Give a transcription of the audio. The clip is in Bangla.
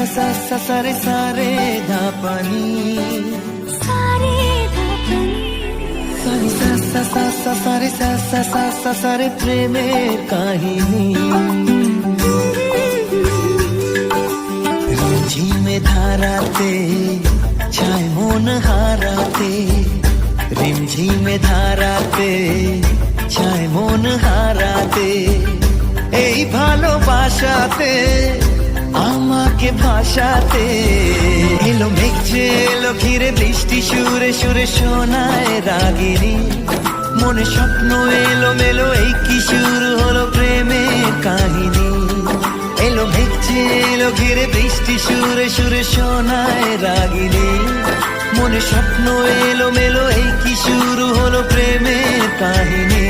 सा रे सारे धापनी सारे सा सारे प्रेमेर काहिनी ঝিমে ধারাতে ছায় মন হারাতে রিমঝিমে ধারাতে ছায় মন হারাতে এই ভালোবাসাতে আমাকে ভাসাতে এলো মেঘে এলো ঘিরে বৃষ্টি সুরে সুরে শোনায় রাগিনী মনে স্বপ্ন এলো মেলো এই কি শুরু হলো প্রেমের কাহিনী এলো মেঘে এলো ঘিরে বৃষ্টি সুরে সুরে শোনায় রাগিনী মনে স্বপ্ন এলো মেলো এই কি শুরু হলো প্রেমের কাহিনী